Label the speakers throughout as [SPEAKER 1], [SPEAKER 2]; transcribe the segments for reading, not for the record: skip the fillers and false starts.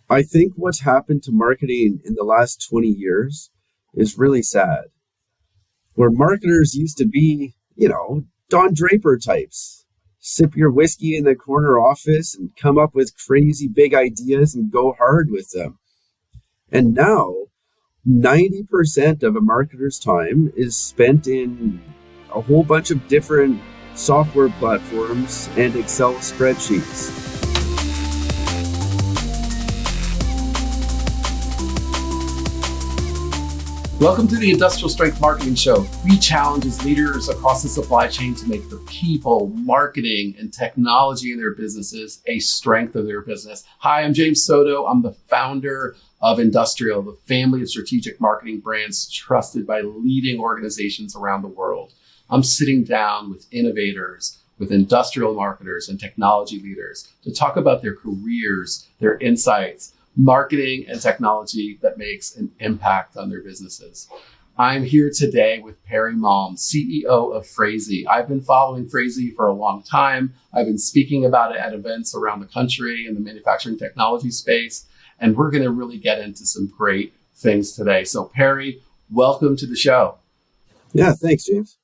[SPEAKER 1] I think what's happened to marketing in the last 20 years is really sad. Where marketers used to be, Don Draper types, sip your whiskey in the corner office and come up with crazy big ideas and go hard with them. And now 90% of a marketer's time is spent in a whole bunch of different software platforms and Excel spreadsheets.
[SPEAKER 2] Welcome to the Industrial Strength Marketing Show. We challenge leaders across the supply chain to make the people, marketing, and technology in their businesses a strength of their business. Hi, I'm James Soto. I'm the founder of Industrial, the family of strategic marketing brands trusted by leading organizations around the world. I'm sitting down with innovators, with industrial marketers and technology leaders to talk about their careers, their insights, marketing and technology that makes an impact on their businesses. I'm here today with Parry Malm, CEO of Phrasee. I've been following Phrasee for a long time. I've been speaking about it at events around the country in the manufacturing technology space, and we're going to really get into some great things today. So Parry, welcome to the show.
[SPEAKER 1] Yeah, thanks, James.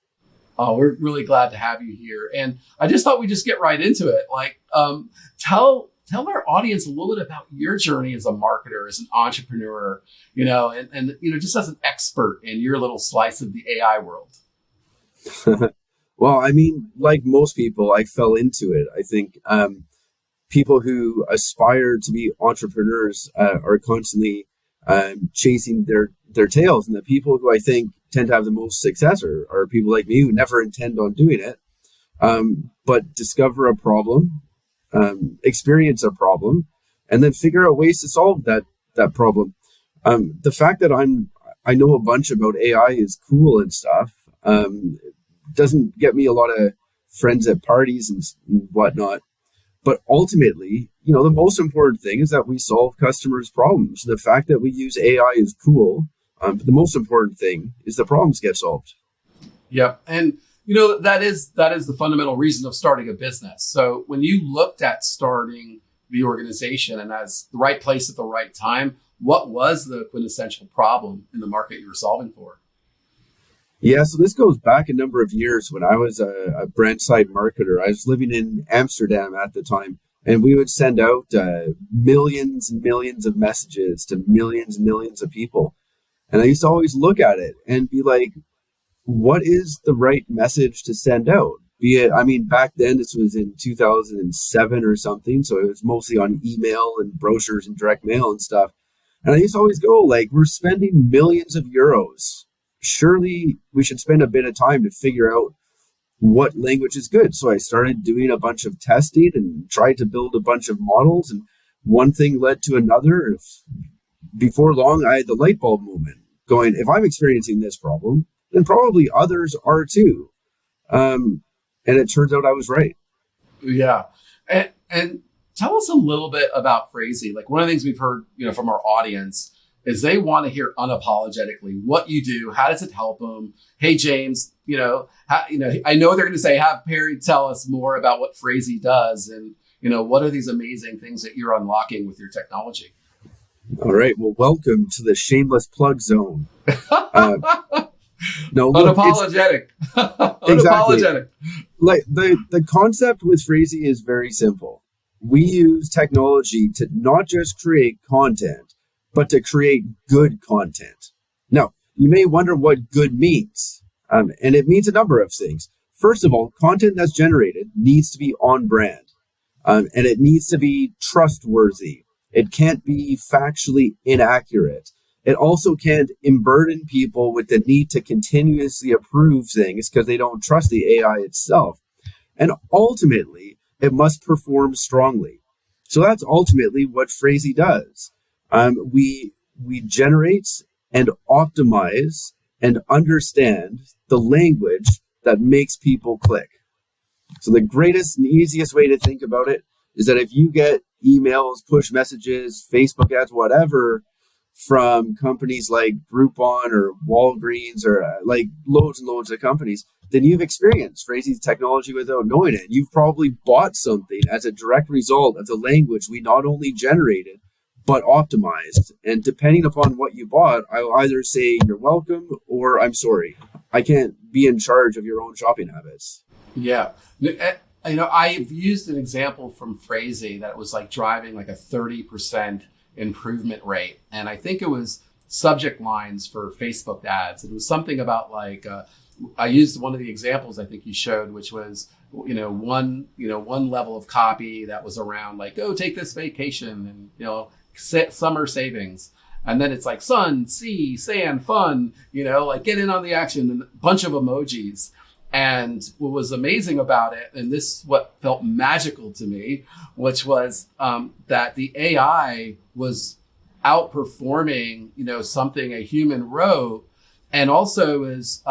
[SPEAKER 2] Oh, we're really glad to have you here. And I just thought we'd just get right into it. Tell our audience a little bit about your journey as a marketer, as an entrepreneur, and just as an expert in your little slice of the AI world.
[SPEAKER 1] Well, I mean, like most people, I fell into it. I think people who aspire to be entrepreneurs are constantly chasing their tails. And the people who I think tend to have the most success are people like me who never intend on doing it, but discover a problem, experience a problem, and then figure out ways to solve that problem. The fact that I know a bunch about AI is cool and stuff. Doesn't get me a lot of friends at parties and whatnot. But ultimately, the most important thing is that we solve customers' problems. The fact that we use AI is cool. But the most important thing is the problems get solved.
[SPEAKER 2] Yeah. And that is the fundamental reason of starting a business. So when you looked at starting the organization and as the right place at the right time, what was the quintessential problem in the market you were solving for?
[SPEAKER 1] Yeah, so this goes back a number of years when I was a brand side marketer. I was living in Amsterdam at the time, and we would send out millions and millions of messages to millions and millions of people. And I used to always look at it and be like, what is the right message to send out? Back then, this was in 2007 or something. So it was mostly on email and brochures and direct mail and stuff. And I used to always go like, we're spending millions of euros. Surely we should spend a bit of time to figure out what language is good. So I started doing a bunch of testing and tried to build a bunch of models. And one thing led to another. Before long, I had the light bulb moment going, if I'm experiencing this problem, then probably others are too. And it turns out I was right.
[SPEAKER 2] Yeah. And tell us a little bit about Phrasee. Like one of the things we've heard, from our audience is they want to hear unapologetically what you do. How does it help them? Hey, James, I know they're going to say, have Parry tell us more about what Phrasee does. And, what are these amazing things that you're unlocking with your technology?
[SPEAKER 1] All right. Well, welcome to the shameless plug zone. No, look,
[SPEAKER 2] unapologetic.
[SPEAKER 1] Exactly.
[SPEAKER 2] Unapologetic.
[SPEAKER 1] Like the concept with Phrasee is very simple. We use technology to not just create content, but to create good content. Now, you may wonder what good means. And it means a number of things. First of all, content that's generated needs to be on brand. And it needs to be trustworthy. It can't be factually inaccurate. It also can't emburden people with the need to continuously approve things because they don't trust the AI itself. And ultimately, it must perform strongly. So that's ultimately what Phrasee does. We generate and optimize and understand the language that makes people click. So the greatest and easiest way to think about it is that if you get emails, push messages, Facebook ads, whatever, from companies like Groupon or Walgreens or like loads and loads of companies, then you've experienced Phrasee's technology without knowing it. You've probably bought something as a direct result of the language we not only generated, but optimized. And depending upon what you bought, I'll either say you're welcome or I'm sorry. I can't be in charge of your own shopping habits.
[SPEAKER 2] Yeah. I've used an example from Phrasee that was like driving like a 30% improvement rate. And I think it was subject lines for Facebook ads. It was something about like, I used one of the examples I think you showed, which was, one level of copy that was around like, oh, take this vacation and, summer savings. And then it's like sun, sea, sand, fun, like get in on the action and a bunch of emojis. And what was amazing about it, and this is what felt magical to me, which was that the AI was outperforming, something a human wrote, and also was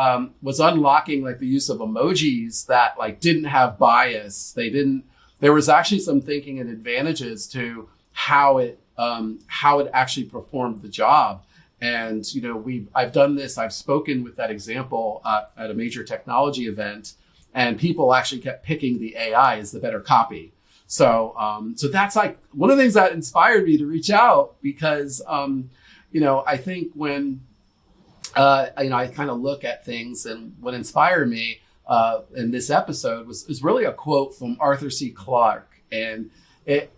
[SPEAKER 2] unlocking like the use of emojis that like didn't have bias. There was actually some thinking and advantages to how it actually performed the job. And, I've done this, I've spoken with that example at a major technology event, and people actually kept picking the AI as the better copy. So that's like one of the things that inspired me to reach out because, I think when, I kind of look at things, and what inspired me in this episode was really a quote from Arthur C. Clarke. And it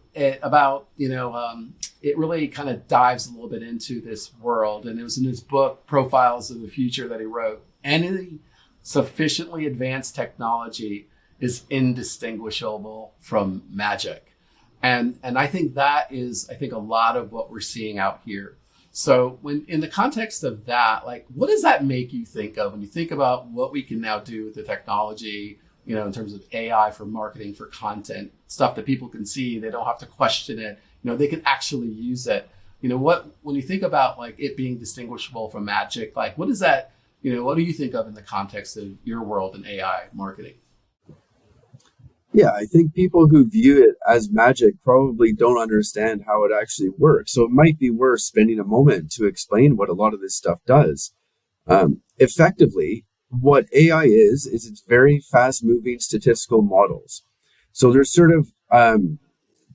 [SPEAKER 2] really kind of dives a little bit into this world. And it was in his book, Profiles of the Future, that he wrote. Any sufficiently advanced technology is indistinguishable from magic. And I think that is, a lot of what we're seeing out here. So when in the context of that, like, what does that make you think of when you think about what we can now do with the technology, in terms of AI for marketing, for content, stuff that people can see, they don't have to question it, they can actually use it. When you think about like it being distinguishable from magic, like what is that, what do you think of in the context of your world in AI marketing?
[SPEAKER 1] Yeah, I think people who view it as magic probably don't understand how it actually works. So it might be worth spending a moment to explain what a lot of this stuff does. Effectively, what AI is it's very fast moving statistical models. So there's sort of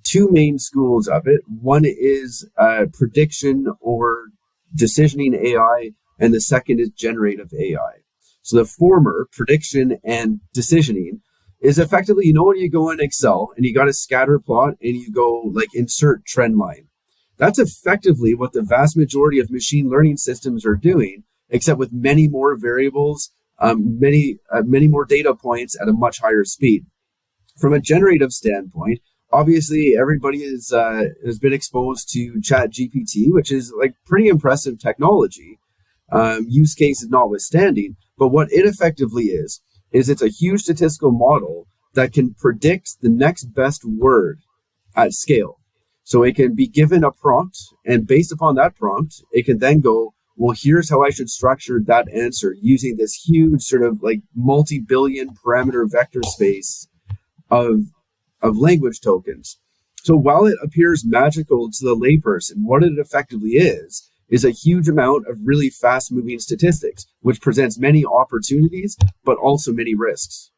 [SPEAKER 1] two main schools of it. One is prediction or decisioning AI, and the second is generative AI. So the former, prediction and decisioning, is effectively, when you go in Excel and you got a scatter plot and you go like insert trend line. That's effectively what the vast majority of machine learning systems are doing, except with many more variables, many more data points at a much higher speed. From a generative standpoint, obviously everybody has been exposed to Chat GPT, which is like pretty impressive technology, use cases notwithstanding. But what it effectively is it's a huge statistical model that can predict the next best word at scale. So it can be given a prompt, and based upon that prompt, it can then go, well, here's how I should structure that answer using this huge sort of like multi-billion parameter vector space of language tokens. So while it appears magical to the layperson, what it effectively is a huge amount of really fast moving statistics, which presents many opportunities, but also many risks.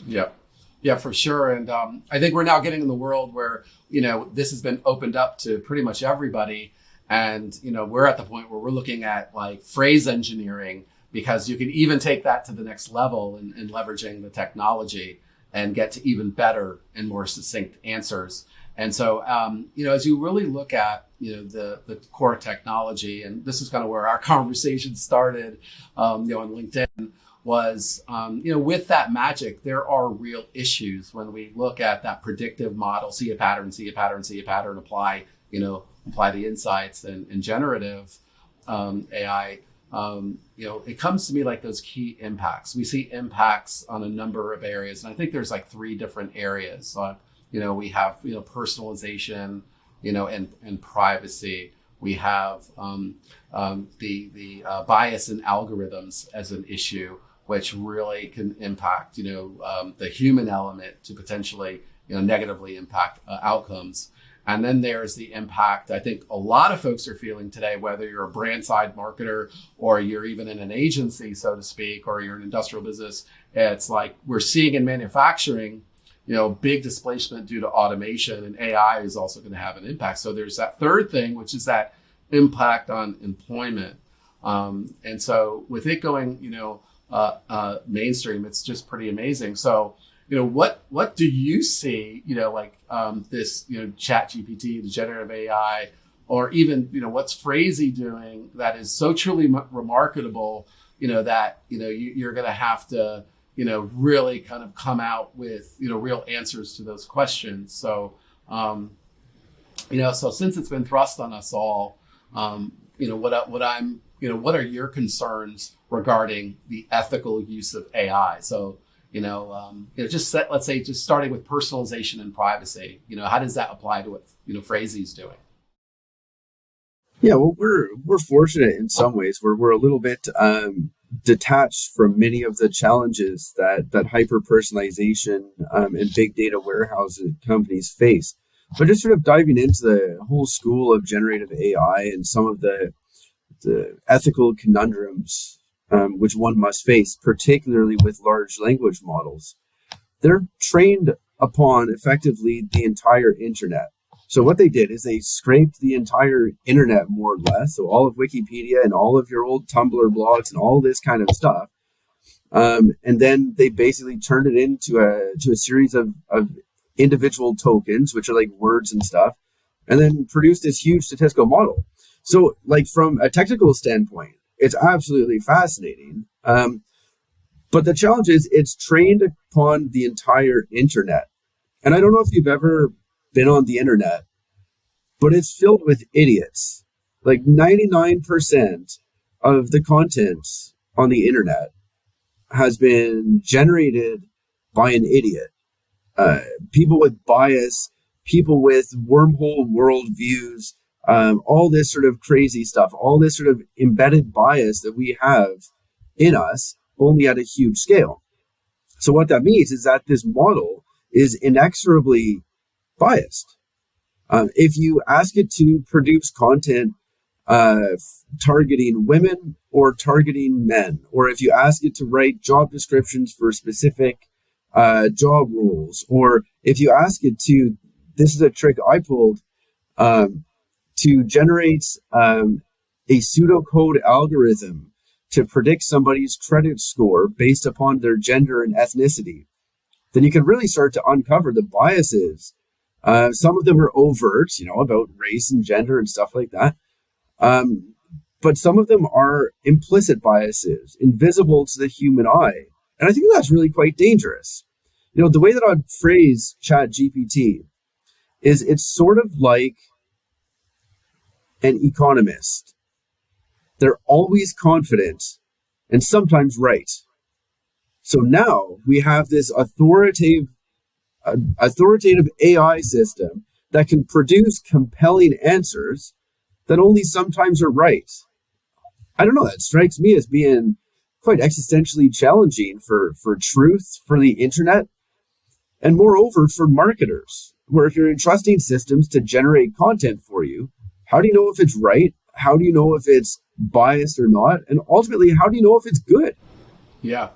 [SPEAKER 2] Yeah, for sure. And I think we're now getting in the world where, this has been opened up to pretty much everybody. And, we're at the point where we're looking at like phrase engineering, because you can even take that to the next level in leveraging the technology and get to even better and more succinct answers. And so, as you really look at, the core technology, and this is kind of where our conversation started, on LinkedIn, was, with that magic, there are real issues when we look at that predictive model, see a pattern, apply the insights, and generative AI. It comes to me like those key impacts. We see impacts on a number of areas, and I think there's like three different areas. We have personalization, and privacy. We have the bias in algorithms as an issue, which really can impact the human element to potentially negatively impact outcomes. And then there's the impact I think a lot of folks are feeling today, whether you're a brand side marketer or you're even in an agency, so to speak, or you're an industrial business. It's like we're seeing in manufacturing big displacement due to automation, and AI is also going to have an impact. So there's that third thing, which is that impact on employment. And so with it going, mainstream, it's just pretty amazing. So, what do you see, this, chat GPT, the generative AI, or even, what's Phrasee doing that is so truly remarkable, that, you're going to have to, really kind of come out with, real answers to those questions. So, so since it's been thrust on us all, what are your concerns regarding the ethical use of AI? So, let's say just starting with personalization and privacy, how does that apply to what, Phrasee's doing?
[SPEAKER 1] Yeah, well, we're fortunate in some ways where we're a little bit detached from many of the challenges that hyper personalization and big data warehousing companies face. But just sort of diving into the whole school of generative AI and some of the ethical conundrums which one must face, particularly with large language models. They're trained upon effectively the entire internet. So what they did is they scraped the entire internet, more or less, so all of Wikipedia and all of your old Tumblr blogs and all this kind of stuff. And then they basically turned it into a series of individual tokens, which are like words and stuff, and then produced this huge statistical model. So like from a technical standpoint, it's absolutely fascinating. But the challenge is it's trained upon the entire internet. And I don't know if you've ever been on the internet, but it's filled with idiots. Like 99% of the content on the internet has been generated by an idiot. People with bias, people with wormhole worldviews, all this sort of crazy stuff, all this sort of embedded bias that we have in us, only at a huge scale. So what that means is that this model is inexorably biased. If you ask it to produce content targeting women or targeting men, or if you ask it to write job descriptions for specific job roles, or if you ask it to, this is a trick I pulled, to generate a pseudocode algorithm to predict somebody's credit score based upon their gender and ethnicity, then you can really start to uncover the biases. Some of them are overt, about race and gender and stuff like that. But some of them are implicit biases, invisible to the human eye. And I think that's really quite dangerous. The way that I'd phrase ChatGPT is it's sort of like an economist. They're always confident and sometimes right. So now we have this authoritative AI system that can produce compelling answers that only sometimes are right. I don't know, that strikes me as being quite existentially challenging for truth, for the internet, and moreover for marketers, where if you're entrusting systems to generate content for you, how do you know if it's right? How do you know if it's biased or not? And ultimately, how do you know if it's good?
[SPEAKER 2] Yeah.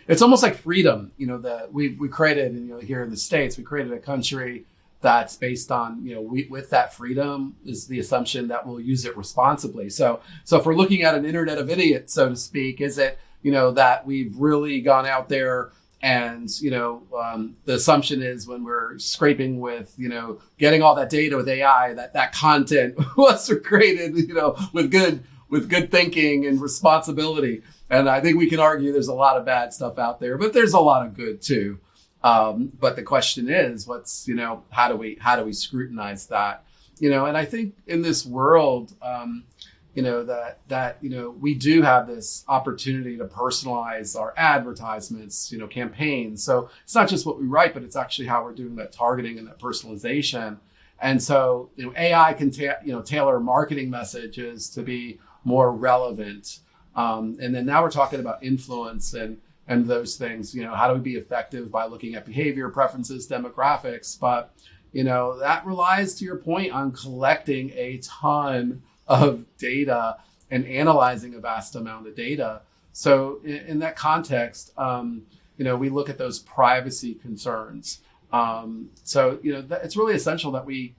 [SPEAKER 2] It's almost like freedom, that we created, here in the States, we created a country that's based on, with that freedom is the assumption that we'll use it responsibly. So if we're looking at an internet of idiots, so to speak, is it, that we've really gone out there and, the assumption is when we're scraping with, getting all that data with AI, that content was created, with good thinking and responsibility. And I think we can argue there's a lot of bad stuff out there, but there's a lot of good too. But the question is, what's, how do we scrutinize that? And I think in this world, that we do have this opportunity to personalize our advertisements, campaigns. So it's not just what we write, but it's actually how we're doing that targeting and that personalization. And so, AI can tailor marketing messages to be more relevant. And then now we're talking about influence and those things, how do we be effective by looking at behavior, preferences, demographics? But, that relies, to your point, on collecting a ton of data and analyzing a vast amount of data. So in that context, we look at those privacy concerns. So it's really essential that we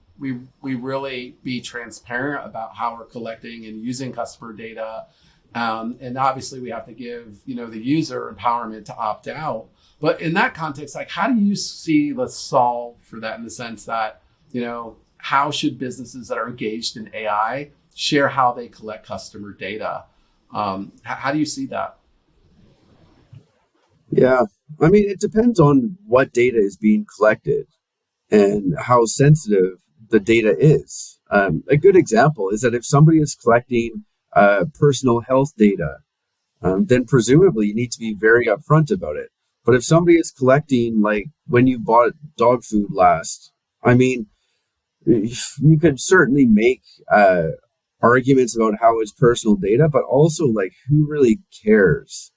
[SPEAKER 2] really be transparent about how we're collecting and using customer data. And obviously we have to give, the user empowerment to opt out. But in that context, like, how do you see the solve for that, in the sense that, how should businesses that are engaged in AI share how they collect customer data? How do you see that?
[SPEAKER 1] Yeah. I mean, it depends on what data is being collected and how sensitive the data is. A good example is that if somebody is collecting personal health data, then presumably you need to be very upfront about it. But if somebody is collecting, like, when you bought dog food last, I mean, you could certainly make arguments about how it's personal data, but also, like, who really cares,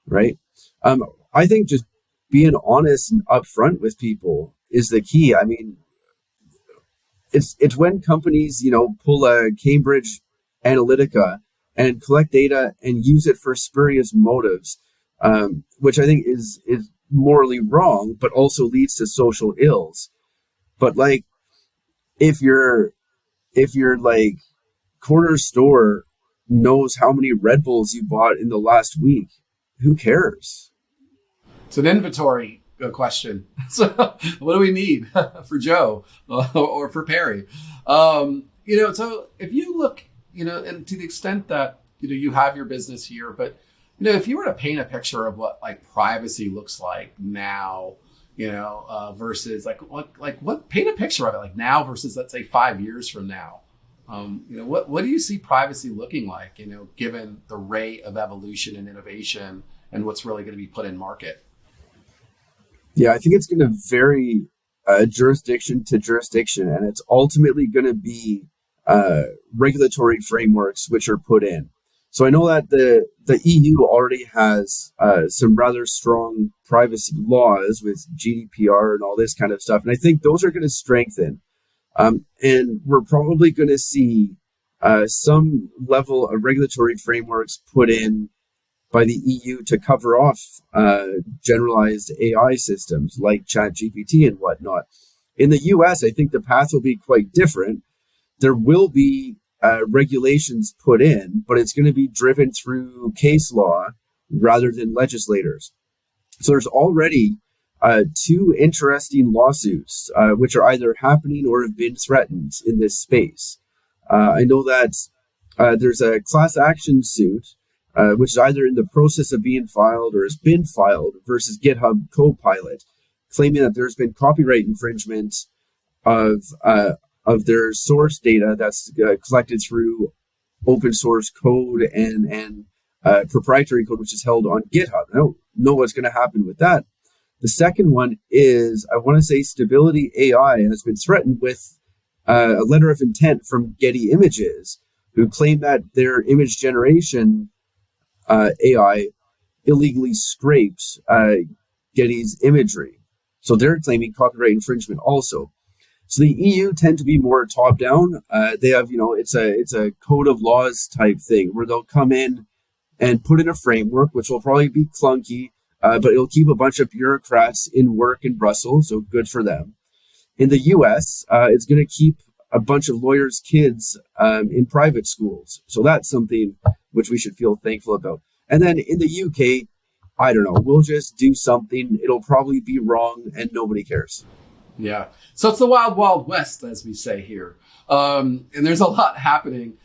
[SPEAKER 1] right? I think just being honest and upfront with people is the key. I mean, it's when companies, pull a Cambridge Analytica and collect data and use it for spurious motives, which I think is morally wrong, but also leads to social ills. But, like, if your like corner store knows how many Red Bulls you bought in the last week, who cares?
[SPEAKER 2] It's an inventory question. So what do we need for Joe or for Parry? So if you look, and to the extent that, you have your business here, but, if you were to paint a picture of what, like, privacy looks like now, versus what paint a picture of it like now versus, let's say, 5 years from now. What do you see privacy looking like, given the rate of evolution and innovation and what's really going to be put in market?
[SPEAKER 1] Yeah, I think it's going to vary jurisdiction to jurisdiction, and it's ultimately going to be regulatory frameworks which are put in. So I know that the EU already has some rather strong privacy laws with GDPR and all this kind of stuff, and I think those are going to strengthen. And we're probably going to see some level of regulatory frameworks put in by the EU to cover off generalized AI systems like ChatGPT and whatnot. In the US, I think the path will be quite different. There will be regulations put in, but it's going to be driven through case law rather than legislators. So there's already two interesting lawsuits, which are either happening or have been threatened in this space. I know that there's a class action suit, which is either in the process of being filed or has been filed, versus GitHub Copilot, claiming that there's been copyright infringement of their source data that's collected through open source code and proprietary code, which is held on GitHub. I don't know what's going to happen with that. The second one is, I want to say, Stability AI has been threatened with a letter of intent from Getty Images, who claim that their image generation AI illegally scrapes Getty's imagery. So they're claiming copyright infringement also. So the EU tend to be more top down. They have, it's a code of laws type thing where they'll come in and put in a framework, which will probably be clunky, but it'll keep a bunch of bureaucrats in work in Brussels, so good for them. In the US, it's going to keep a bunch of lawyers' kids in private schools. So that's something which we should feel thankful about. And then in the UK, I don't know, we'll just do something. It'll probably be wrong and nobody cares.
[SPEAKER 2] Yeah. So it's the wild, wild west, as we say here. And there's a lot happening.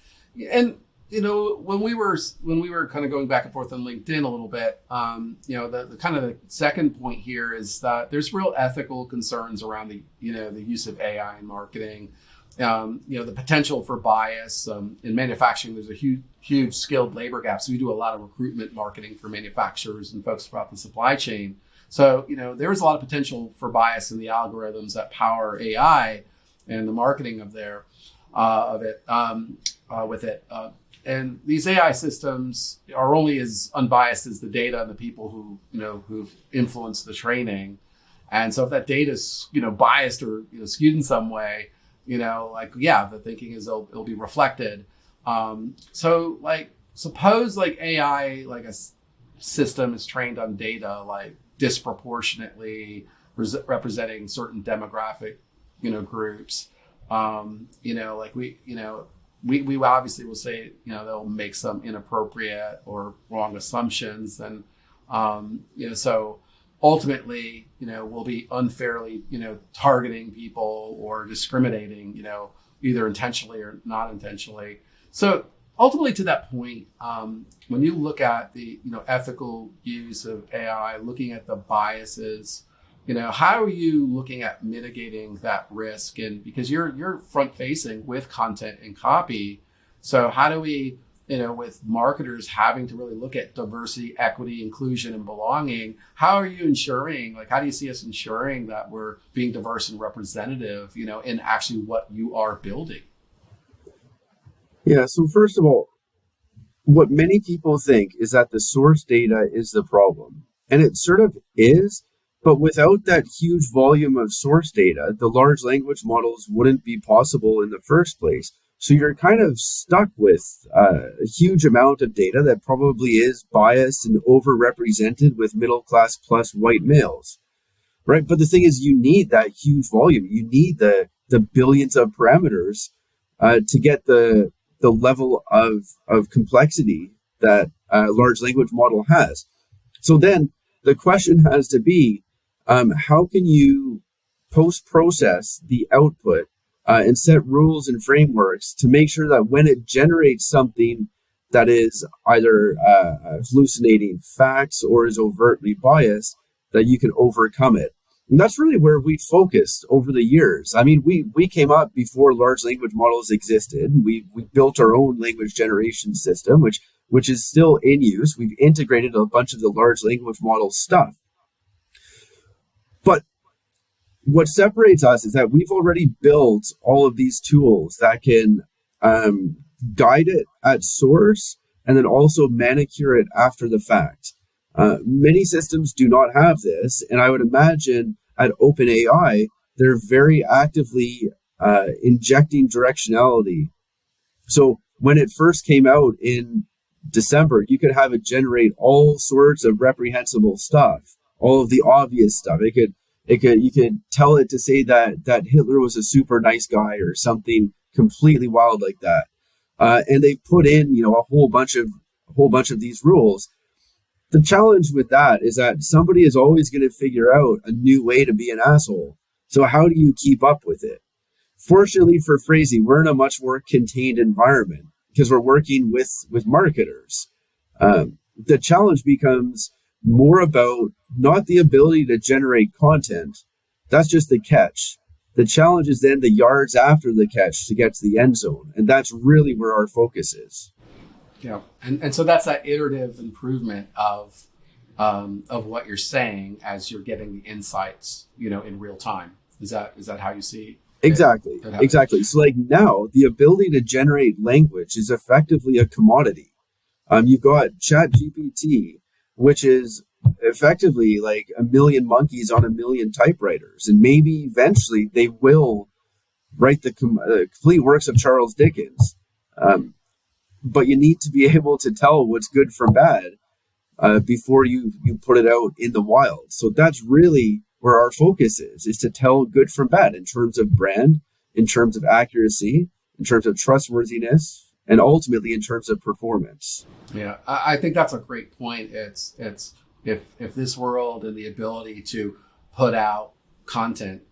[SPEAKER 2] And, when we were kind of going back and forth on LinkedIn a little bit, the kind of the second point here is that there's real ethical concerns around the use of AI in marketing. The potential for bias in manufacturing. There's a huge skilled labor gap. So we do a lot of recruitment marketing for manufacturers and folks throughout the supply chain. So, there's a lot of potential for bias in the algorithms that power AI and the marketing of it. And these AI systems are only as unbiased as the data and the people who've influenced the training. And so if that data is, biased or skewed in some way, the thinking is it'll be reflected. So suppose AI, like a system is trained on data, like disproportionately, representing certain demographic, groups. Like we obviously will say, they'll make some inappropriate or wrong assumptions. And, so ultimately, we'll be unfairly, targeting people or discriminating, either intentionally or not intentionally. So ultimately to that point, when you look at the, ethical use of AI, looking at the biases, how are you looking at mitigating that risk? And because you're front facing with content and copy, so how do we, with marketers having to really look at diversity, equity, inclusion, and belonging, how are you ensuring, how do you see us ensuring that we're being diverse and representative, in actually what you are building?
[SPEAKER 1] Yeah. So first of all, what many people think is that the source data is the problem. And it sort of is, but without that huge volume of source data, the large language models wouldn't be possible in the first place. So you're kind of stuck with a huge amount of data that probably is biased and overrepresented with middle class plus white males, right? But the thing is, you need that huge volume. You need the billions of parameters to get the level of complexity that a large language model has. So then the question has to be, how can you post-process the output and set rules and frameworks to make sure that when it generates something that is either hallucinating facts or is overtly biased, that you can overcome it? And that's really where we focused over the years. I mean, we came up before large language models existed. We built our own language generation system, which is still in use. We've integrated a bunch of the large language model stuff. But what separates us is that we've already built all of these tools that can guide it at source and then also manicure it after the fact. Many systems do not have this, and I would imagine at OpenAI, they're very actively injecting directionality. So when it first came out in December, you could have it generate all sorts of reprehensible stuff, all of the obvious stuff. You could tell it to say that Hitler was a super nice guy or something completely wild like that. And they put in, a whole bunch of these rules. The challenge with that is that somebody is always going to figure out a new way to be an asshole. So how do you keep up with it? Fortunately for Phrasee, we're in a much more contained environment because we're working with marketers. The challenge becomes more about not the ability to generate content. That's just the catch. The challenge is then the yards after the catch to get to the end zone. And that's really where our focus is.
[SPEAKER 2] Yeah, and so that's that iterative improvement of what you're saying as you're getting the insights, in real time. Is that how you see it?
[SPEAKER 1] Exactly. So now the ability to generate language is effectively a commodity. You've got ChatGPT, which is effectively like a million monkeys on a million typewriters, and maybe eventually they will write the complete works of Charles Dickens. But you need to be able to tell what's good from bad before you put it out in the wild. So that's really where our focus is to tell good from bad in terms of brand, in terms of accuracy, in terms of trustworthiness, and ultimately in terms of performance.
[SPEAKER 2] Yeah, I think that's a great point. It's if this world and the ability to put out content,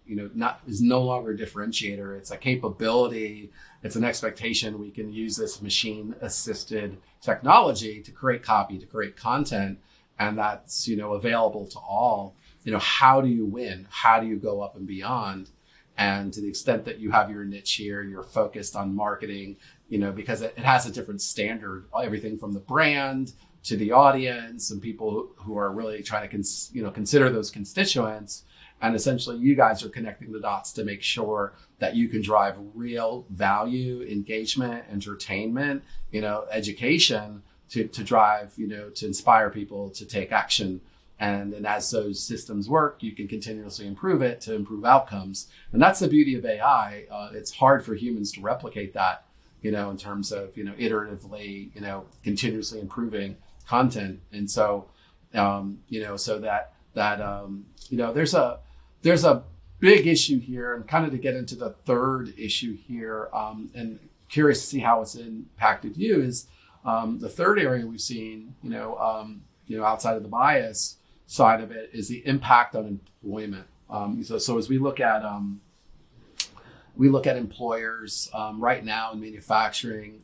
[SPEAKER 2] is no longer a differentiator. It's a capability. It's an expectation. We can use this machine assisted technology to create copy, to create content, and that's, available to all. How do you win? How do you go up and beyond? And to the extent that you have your niche here, you're focused on marketing, because it has a different standard, everything from the brand to the audience and people who are really trying to, consider those constituents. And essentially, you guys are connecting the dots to make sure that you can drive real value, engagement, entertainment, education to drive, to inspire people to take action. And as those systems work, you can continuously improve it to improve outcomes. And that's the beauty of AI. It's hard for humans to replicate that, in terms of, iteratively, continuously improving content. And so, so that there's there's a big issue here, and kind of to get into the third issue here, and curious to see how it's impacted you, is the third area we've seen, outside of the bias side of it, is the impact on employment. So as we look at employers right now in manufacturing,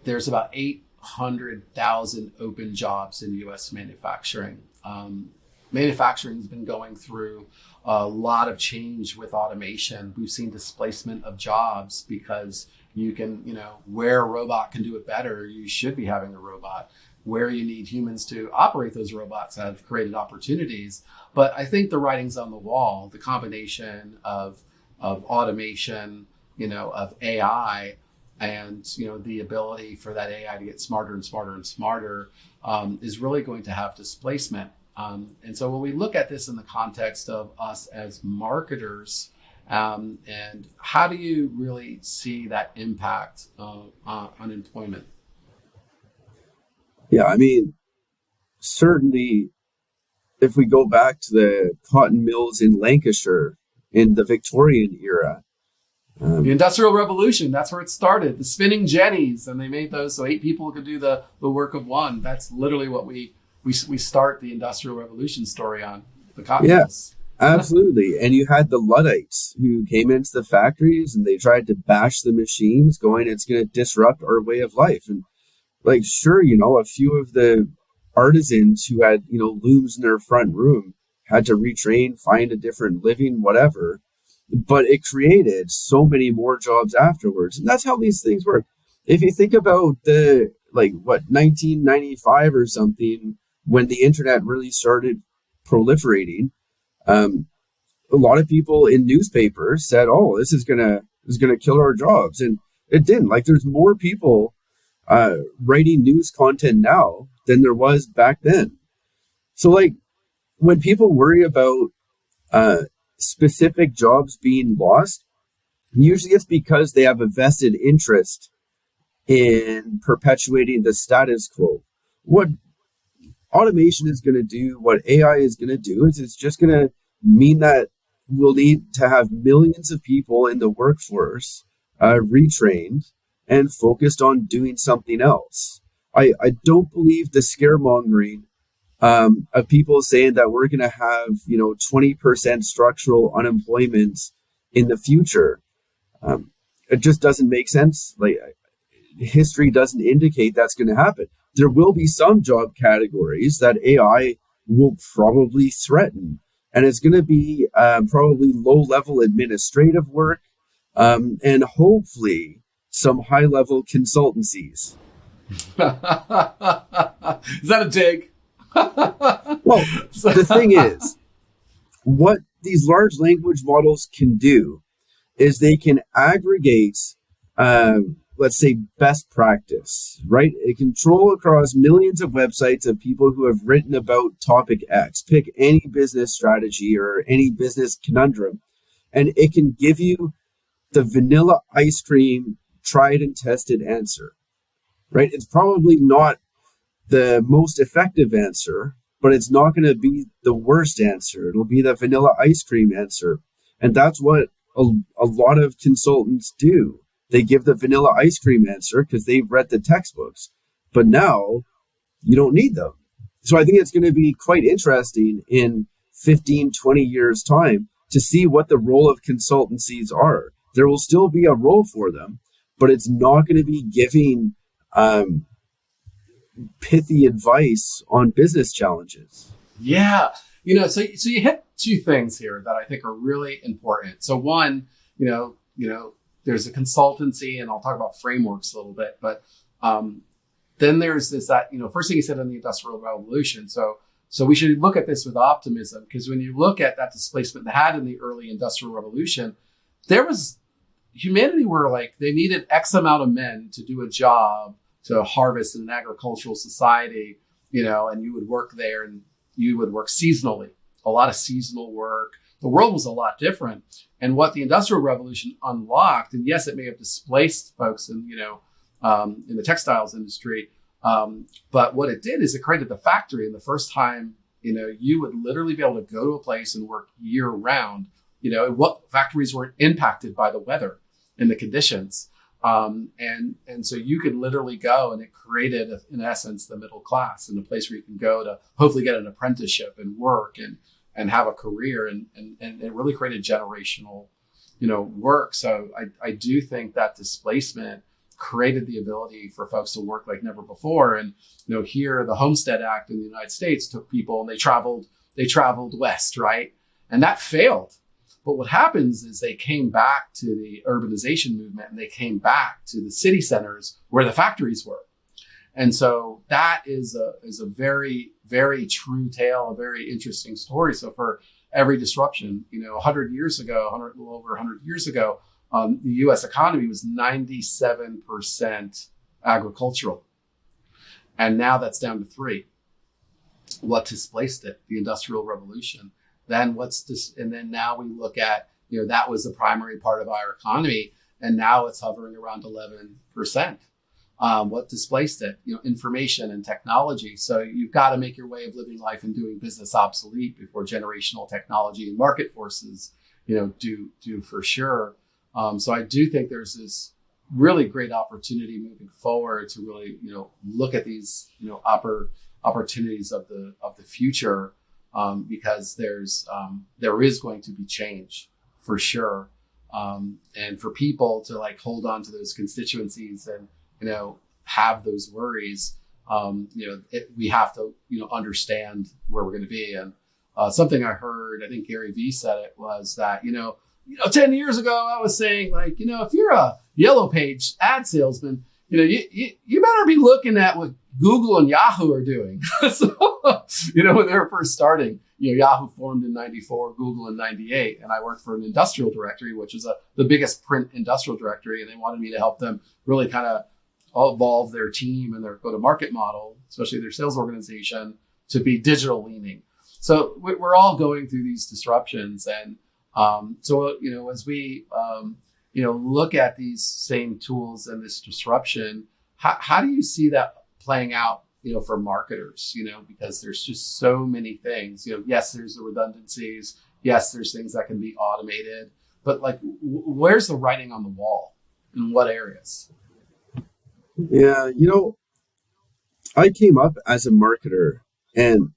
[SPEAKER 2] there's about 800,000 open jobs in U.S. manufacturing. Manufacturing has been going through a lot of change with automation. We've seen displacement of jobs because you can, where a robot can do it better, you should be having a robot. Where you need humans to operate those robots have created opportunities. But I think the writing's on the wall, the combination of automation, of AI, and the ability for that AI to get smarter and smarter and smarter is really going to have displacement. And so when we look at this in the context of us as marketers, and how do you really see that impact on employment?
[SPEAKER 1] Yeah, I mean, certainly, if we go back to the cotton mills in Lancashire in the Victorian era,
[SPEAKER 2] The Industrial Revolution, that's where it started. The spinning jennies, and they made those so 8 people could do the work of one. That's literally what we start the Industrial Revolution story on, the cotton mills.
[SPEAKER 1] Absolutely. And you had the Luddites who came into the factories and they tried to bash the machines, going, it's going to disrupt our way of life. And sure, a few of the artisans who had, looms in their front room had to retrain, find a different living, whatever. But it created so many more jobs afterwards. And that's how these things work. If you think about 1995 or something, when the internet really started proliferating, a lot of people in newspapers said, "Oh, this is gonna kill our jobs," and it didn't. There's more people writing news content now than there was back then. So, when people worry about specific jobs being lost, usually it's because they have a vested interest in perpetuating the status quo. What automation is going to do, what AI is going to do, is it's just going to mean that we'll need to have millions of people in the workforce retrained and focused on doing something else. I don't believe the scaremongering of people saying that we're going to have 20% structural unemployment in the future. It just doesn't make sense. History doesn't indicate that's going to happen. There will be some job categories that AI will probably threaten, and it's going to be probably low-level administrative work, and hopefully some high-level consultancies.
[SPEAKER 2] Is that a dig?
[SPEAKER 1] Well, the thing is, what these large language models can do is they can aggregate, let's say, best practice, right? It can troll across millions of websites of people who have written about topic X. Pick any business strategy or any business conundrum, and it can give you the vanilla ice cream, tried and tested answer, right? It's probably not the most effective answer, but it's not going to be the worst answer. It'll be the vanilla ice cream answer. And that's what a lot of consultants do. They give the vanilla ice cream answer because they've read the textbooks, but now you don't need them. So I think it's going to be quite interesting in 15, 20 years time to see what the role of consultancies are. There will still be a role for them, but it's not going to be giving pithy advice on business challenges.
[SPEAKER 2] Yeah. So you hit 2 things here that I think are really important. So one, there's a consultancy, and I'll talk about frameworks a little bit, but then there's this, first thing you said on the Industrial Revolution. So we should look at this with optimism, because when you look at that displacement they had in the early Industrial Revolution, humanity were they needed X amount of men to do a job to harvest in an agricultural society, and you would work there and you would work seasonally, a lot of seasonal work. The world was a lot different. And what the Industrial Revolution unlocked, and yes, it may have displaced folks in the textiles industry, but what it did is it created the factory. And the first time you would literally be able to go to a place and work year round. What factories weren't impacted by the weather and the conditions. And so you could literally go, and it created, in essence, the middle class, and a place where you can go to hopefully get an apprenticeship and work and have a career, and it really created generational, work. So I do think that displacement created the ability for folks to work like never before. And, here the Homestead Act in the United States took people and they traveled west, right? And that failed. But what happens is they came back to the urbanization movement, and they came back to the city centers where the factories were. And so that is a very, very true tale, a very interesting story. So for every disruption, 100 years ago, a little over 100 years ago, the U.S. economy was 97% agricultural. And now that's down to 3%. What displaced it? The Industrial Revolution. Then and then now we look at, that was the primary part of our economy, and now it's hovering around 11%. What displaced it? Information and technology. So you've got to make your way of living life and doing business obsolete before generational technology and market forces, do for sure. So I do think there's this really great opportunity moving forward to really, look at these, opportunities of the future. Because there is going to be change for sure. And for people to hold on to those constituencies and, have those worries, we have to, understand where we're going to be. And something I heard, I think Gary Vee said it, was that, 10 years ago, I was saying if you're a Yellow Page ad salesman, you better be looking at what Google and Yahoo are doing. So, when they were first starting, Yahoo formed in 94, Google in 98. And I worked for an industrial directory, which is the biggest print industrial directory. And they wanted me to help them really kind of evolve their team and their go-to-market model, especially their sales organization, to be digital leaning. So we're all going through these disruptions. And so, as we, look at these same tools and this disruption, how do you see that playing out, for marketers, because there's just so many things, yes, there's the redundancies. Yes, there's things that can be automated, but where's the writing on the wall? In what areas?
[SPEAKER 1] Yeah, I came up as a marketer, and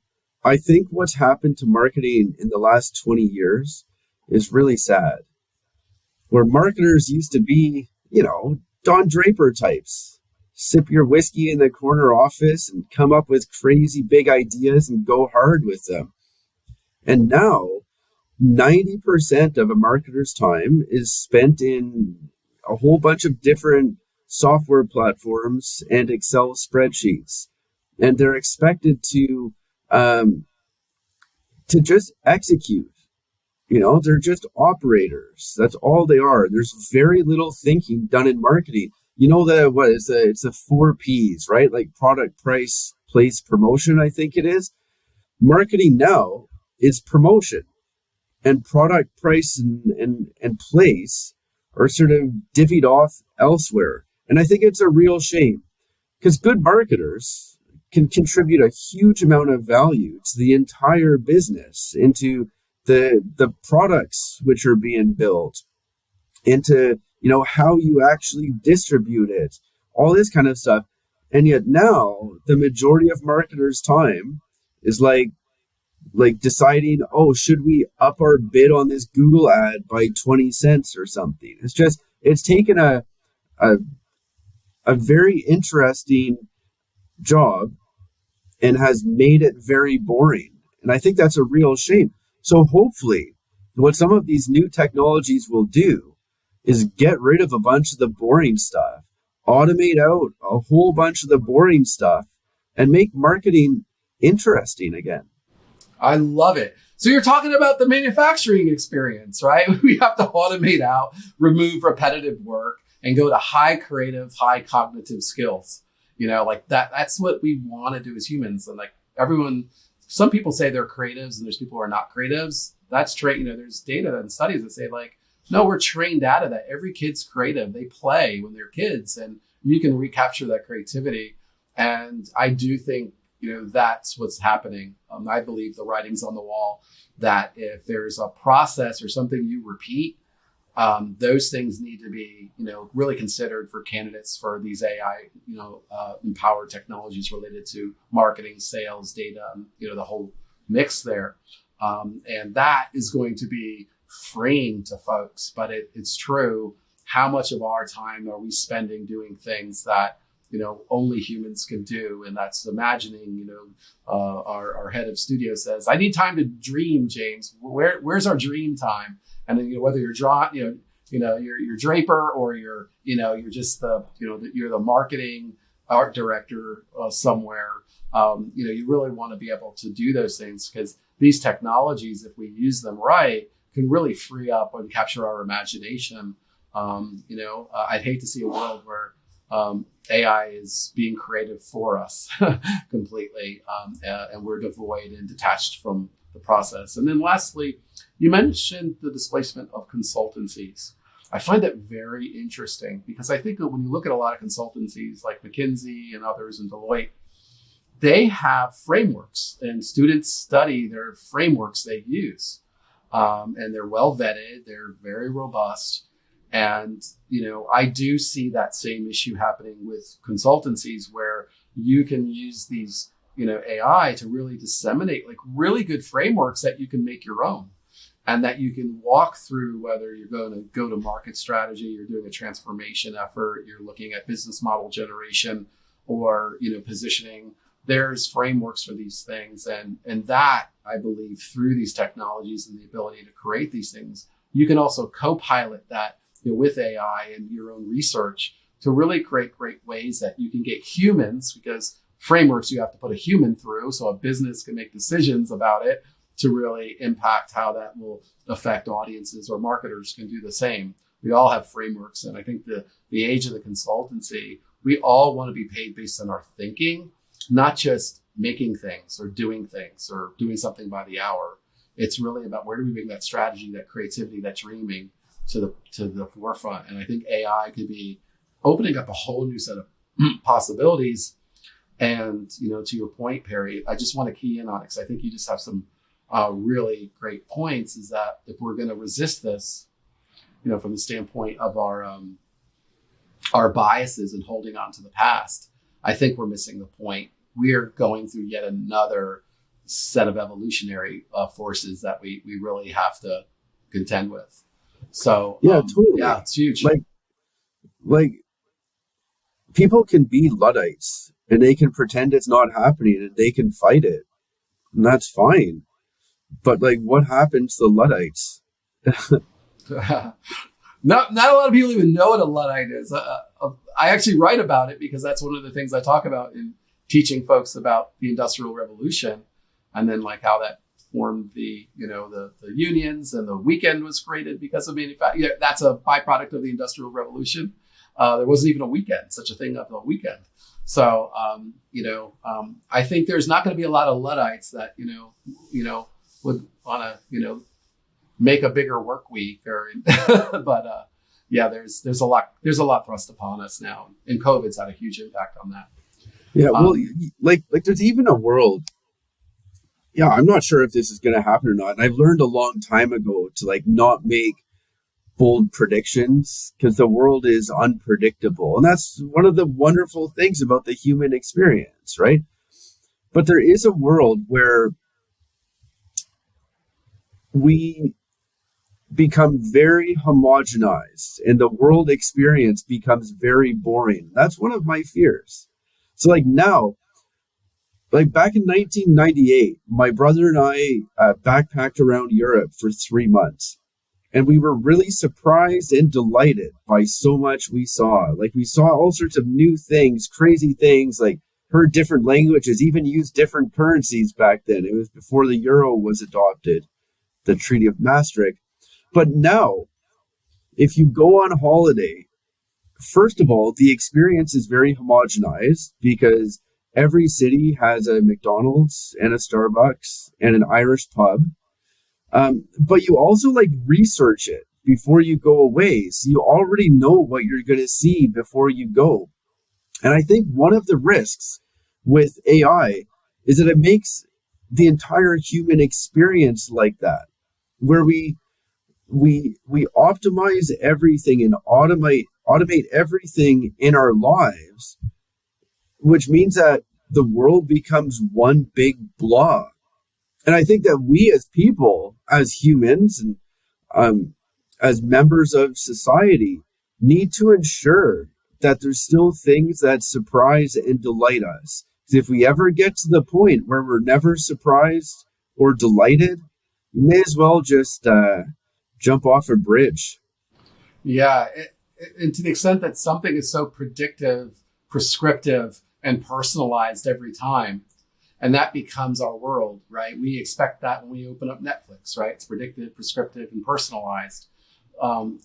[SPEAKER 1] I think what's happened to marketing in the last 20 years is really sad. Where marketers used to be, Don Draper types. Sip your whiskey in the corner office and come up with crazy big ideas and go hard with them. And now 90% of a marketer's time is spent in a whole bunch of different software platforms and Excel spreadsheets. And they're expected to just execute. They're just operators. That's all they are. There's very little thinking done in marketing. It's the 4 Ps, right? Like product, price, place, promotion, I think it is. Marketing now is promotion, and product, price, and place are sort of divvied off elsewhere. And I think it's a real shame, because good marketers can contribute a huge amount of value to the entire business, into the products which are being built, into how you actually distribute it, all this kind of stuff. And yet now the majority of marketers' time is like deciding, should we up our bid on this Google ad by 20 cents or something? It's taken a very interesting job and has made it very boring. And I think that's a real shame. So hopefully what some of these new technologies will do is get rid of a bunch of the boring stuff, automate out a whole bunch of the boring stuff, and make marketing interesting again.
[SPEAKER 2] I love it. So you're talking about the manufacturing experience, right? We have to automate out, remove repetitive work, and go to high creative, high cognitive skills. That's what we want to do as humans. And some people say they're creatives and there's people who are not creatives. That's there's data and studies that say no, we're trained out of that. Every kid's creative. They play when they're kids, and you can recapture that creativity. And I do think that's what's happening. I believe the writing's on the wall that if there's a process or something you repeat, those things need to be, really considered for candidates for these AI, empowered technologies related to marketing, sales, data, the whole mix there. And that is going to be freeing to folks, but it's true. How much of our time are we spending doing things that, only humans can do? And that's imagining, our head of studio says, I need time to dream, James. Where's our dream time? And then, whether you're you're Draper, or you're just you're the marketing art director somewhere. You really want to be able to do those things, because these technologies, if we use them right, can really free up and capture our imagination. I'd hate to see a world where AI is being creative for us completely, and we're devoid and detached from the process. And then lastly, you mentioned the displacement of consultancies. I find that very interesting, because I think that when you look at a lot of consultancies like McKinsey and others and Deloitte, they have frameworks, and students study their frameworks they use. And they're well vetted, they're very robust. And, I do see that same issue happening with consultancies, where you can use these, AI to really disseminate like really good frameworks that you can make your own, and that you can walk through, whether you're going to go to market strategy, you're doing a transformation effort, you're looking at business model generation, or, positioning. There's frameworks for these things. And that, I believe, through these technologies and the ability to create these things, you can also co-pilot that, with AI and your own research to really create great ways that you can get humans, because frameworks you have to put a human through, so a business can make decisions about it, to really impact how that will affect audiences, or marketers can do the same. We all have frameworks. And I think the age of the consultancy, we all want to be paid based on our thinking, not just making things or doing something by the hour. It's really about, where do we bring that strategy, that creativity, that dreaming to the forefront. And I think AI could be opening up a whole new set of possibilities. And, to your point, Parry, I just want to key in on it, because I think you just have some really great points, is that if we're going to resist this, from the standpoint of our biases and holding on to the past, I think we're missing the point. We're going through yet another set of evolutionary forces that we really have to contend with. So
[SPEAKER 1] totally.
[SPEAKER 2] Yeah, it's huge.
[SPEAKER 1] Like people can be Luddites, and they can pretend it's not happening, and they can fight it, and that's fine. But what happens to the Luddites?
[SPEAKER 2] Not a lot of people even know what a Luddite is. I actually write about it, because that's one of the things I talk about in teaching folks about the Industrial Revolution, and then how that formed the unions, and the weekend was created because of manufacturing. That's a byproduct of the Industrial Revolution. There wasn't even a weekend, such a thing as a weekend. So, I think there's not going to be a lot of Luddites that, would want to, make a bigger work week, but there's a lot thrust upon us now, and COVID's had a huge impact on that.
[SPEAKER 1] Yeah, well, there's even a world. Yeah, I'm not sure if this is going to happen or not. And I've learned a long time ago to not make bold predictions, because the world is unpredictable, and that's one of the wonderful things about the human experience, right? But there is a world where we become very homogenized, and the world experience becomes very boring. That's one of my fears. So now, back in 1998, my brother and I backpacked around Europe for 3 months, and we were really surprised and delighted by so much we saw. We saw all sorts of new things, crazy things, heard different languages, even used different currencies back then. It was before the euro was adopted, the Treaty of Maastricht. But now, if you go on holiday, first of all, the experience is very homogenized, because every city has a McDonald's and a Starbucks and an Irish pub. But you also research it before you go away. So you already know what you're going to see before you go. And I think one of the risks with AI is that it makes the entire human experience like that, where we optimize everything and automate everything in our lives, which means that the world becomes one big blob. And I think that we as people, as humans, and as members of society, need to ensure that there's still things that surprise and delight us. 'Cause if we ever get to the point where we're never surprised or delighted, you may as well just jump off a bridge.
[SPEAKER 2] Yeah. And to the extent that something is so predictive, prescriptive, and personalized every time, and that becomes our world, right? We expect that when we open up Netflix, right? It's predictive, prescriptive, and personalized.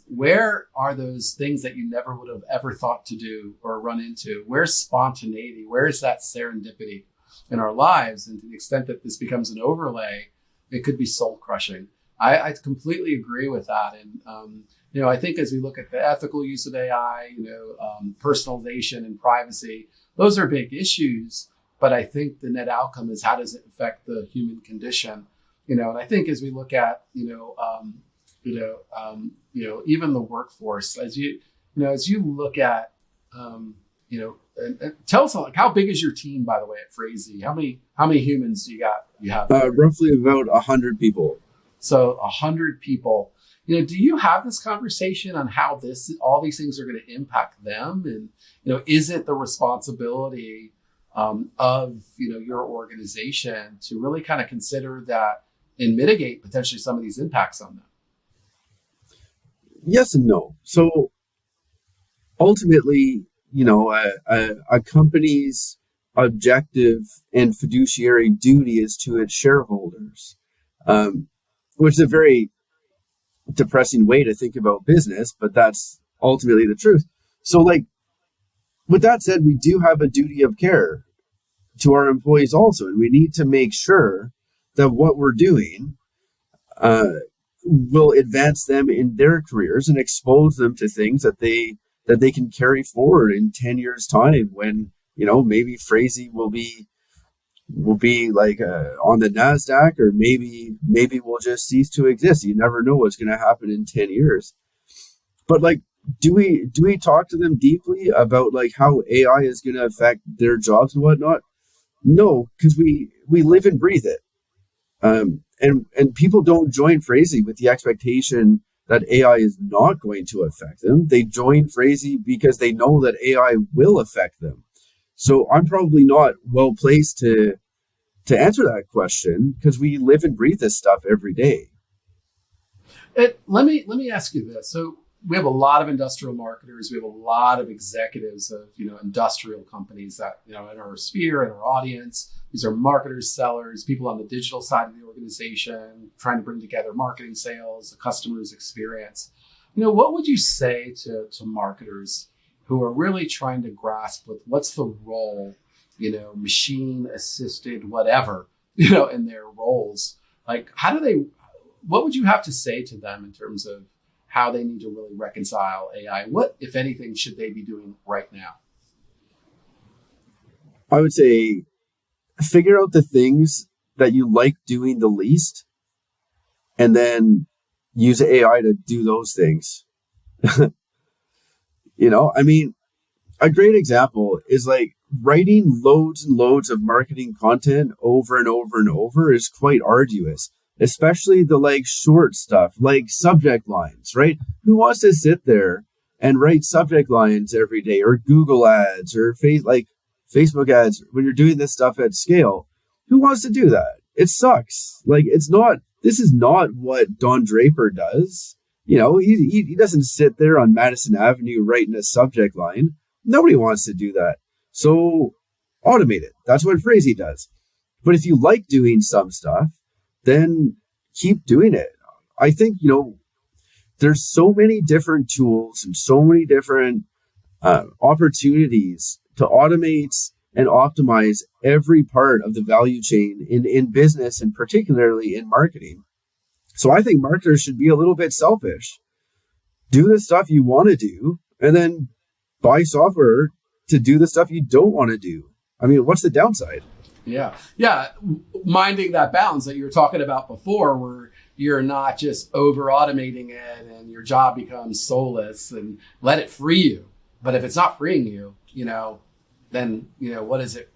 [SPEAKER 2] Where are those things that you never would have ever thought to do or run into? Where's spontaneity? Where's that serendipity in our lives? And to the extent that this becomes an overlay, it could be soul crushing. I completely agree with that. And, I think as we look at the ethical use of AI, personalization and privacy, those are big issues. But I think the net outcome is, how does it affect the human condition? And I think as we look at, even the workforce, as you look at, and tell us, like, how big is your team, by the way, at Phrasee? How many humans you have?
[SPEAKER 1] Roughly about 100 people.
[SPEAKER 2] So 100 people. Do you have this conversation on how all these things are going to impact them? And, is it the responsibility of your organization to really kind of consider that and mitigate potentially some of these impacts on them?
[SPEAKER 1] Yes and no. So ultimately, a company's objective and fiduciary duty is to its shareholders, which is a very depressing way to think about business, but that's ultimately the truth. So, like, with that said, we do have a duty of care to our employees also, and we need to make sure that what we're doing will advance them in their careers and expose them to things that they can carry forward in 10 years time, when maybe Phrasee will be like on the NASDAQ, or maybe we'll just cease to exist. You never know what's going to happen in 10 years. But, like, do we talk to them deeply about, like, how AI is going to affect their jobs and whatnot? No, because we live and breathe it. And people don't join Phrasee with the expectation that AI is not going to affect them. They join Phrasee because they know that AI will affect them. So I'm probably not well placed to answer that question, because we live and breathe this stuff every day.
[SPEAKER 2] Let me ask you this. So we have a lot of industrial marketers. We have a lot of executives of industrial companies that in our sphere, in our audience. These are marketers, sellers, people on the digital side of the organization, trying to bring together marketing, sales, the customer's experience. What would you say to marketers who are really trying to grasp with what's the role, machine assisted, whatever, in their roles? Like, what would you have to say to them in terms of how they need to really reconcile AI? What, if anything, should they be doing right now?
[SPEAKER 1] I would say, figure out the things that you like doing the least, and then use AI to do those things. A great example is, like, writing loads and loads of marketing content over and over and over is quite arduous, especially the, like, short stuff, like subject lines, right? Who wants to sit there and write subject lines every day, or Google ads, or Facebook ads when you're doing this stuff at scale? Who wants to do that? It sucks. Like, this is not what Don Draper does. He doesn't sit there on Madison Avenue writing a subject line. Nobody wants to do that. So automate it. That's what Phrasee does. But if you like doing some stuff, then keep doing it. I think, there's so many different tools and so many different opportunities to automate and optimize every part of the value chain in business, and particularly in marketing. So I think marketers should be a little bit selfish. Do the stuff you want to do, and then buy software to do the stuff you don't want to do. I mean, what's the downside?
[SPEAKER 2] Yeah. Yeah. Minding that balance that you were talking about before, where you're not just over automating it and your job becomes soulless, and let it free you. But if it's not freeing you, then, what is it,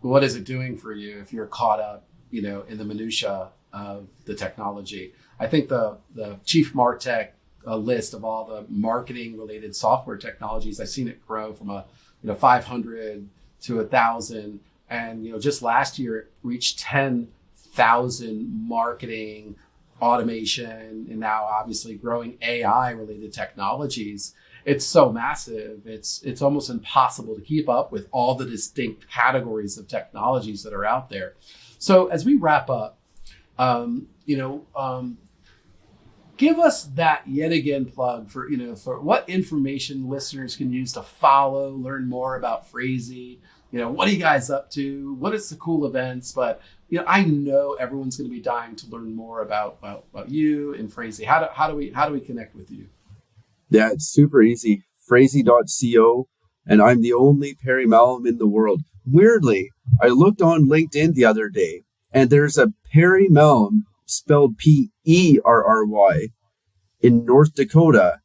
[SPEAKER 2] what is it doing for you if you're caught up, in the minutia of the technology? I think the chief martech list of all the marketing related software technologies, I've seen it grow from 500 to 1,000. And, just last year it reached 10,000 marketing automation, and now obviously growing AI related technologies. It's so massive. It's almost impossible to keep up with all the distinct categories of technologies that are out there. So as we wrap up, give us that yet again plug for what information listeners can use to follow, learn more about Phrasee. What are you guys up to? What is the cool events? But I know everyone's going to be dying to learn more about you and Phrasee. How do we connect with you?
[SPEAKER 1] Yeah, it's super easy. Phrasee.co, and I'm the only Parry Malm in the world. Weirdly, I looked on LinkedIn the other day, and there's a Parry Malm spelled Perry in North Dakota.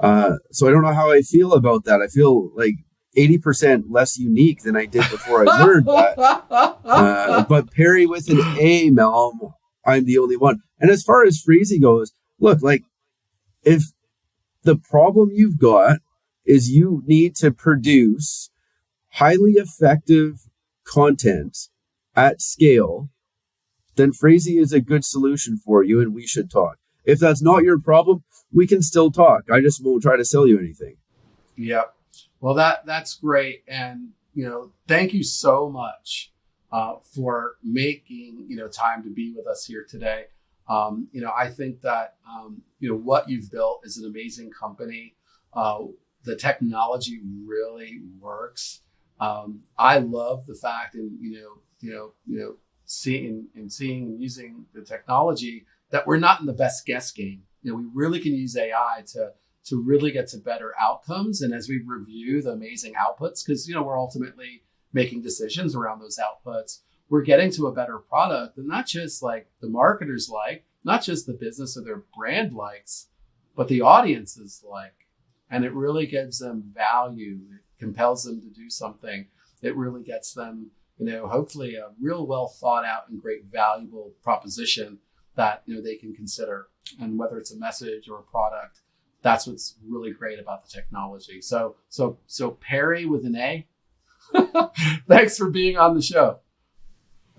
[SPEAKER 1] So I don't know how I feel about that. I feel like 80% less unique than I did before I learned that. But Parry with an A, Malm, I'm the only one. And as far as Phrasee goes, look, like, if the problem you've got is you need to produce highly effective content at scale, then Phrasee is a good solution for you, and we should talk. If that's not your problem, we can still talk. I just won't try to sell you anything.
[SPEAKER 2] Yep. Well, that's great. And, thank you so much for making, time to be with us here today. I think that, what you've built is an amazing company. The technology really works. I love the fact, and, seeing and using the technology, that we're not in the best guess game. We really can use AI to really get to better outcomes. And as we review the amazing outputs, because, we're ultimately making decisions around those outputs, we're getting to a better product. And not just like the marketers like, not just the business or their brand likes, but the audiences like. And it really gives them value. It compels them to do something. It really gets them, hopefully a real well thought out and great valuable proposition that, they can consider. And whether it's a message or a product, that's what's really great about the technology. So Parry with an A. Thanks for being on the show.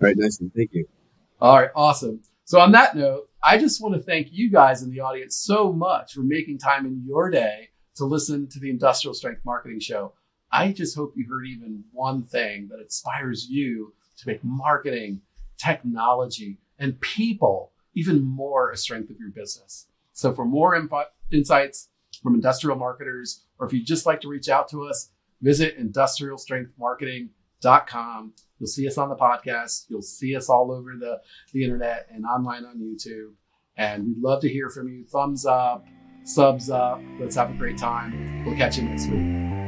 [SPEAKER 1] All right, nice one. Thank you.
[SPEAKER 2] All right, awesome. So on that note, I just want to thank you guys in the audience so much for making time in your day to listen to the Industrial Strength Marketing Show. I just hope you heard even one thing that inspires you to make marketing, technology, and people even more a strength of your business. So for more insights from industrial marketers, or if you'd just like to reach out to us, visit industrialstrengthmarketing.com. You'll see us on the podcast. You'll see us all over the internet and online on YouTube. And we'd love to hear from you. Thumbs up, subs up. Let's have a great time. We'll catch you next week.